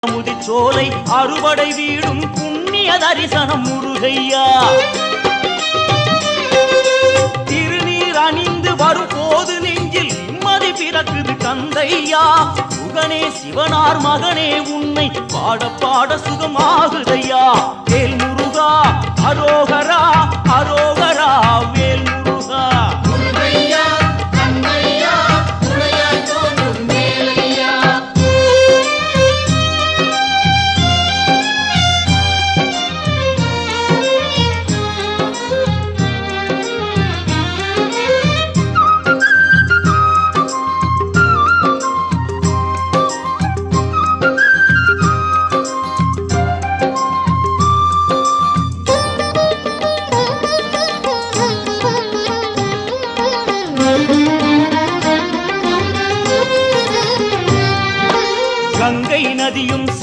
முதிச்சோலை அறுவடை வீடும் புண்ணிய தரிசனம் முருகையா. திருநீர் அணிந்து வரும் போது நெஞ்சில் நிம்மதி பிறக்குது கந்தையா. சுகனே சிவனார் மகனே உன்னை பாட பாட சுகமாகுதையா. வேல் முருகா அரோகரா அரோகரா.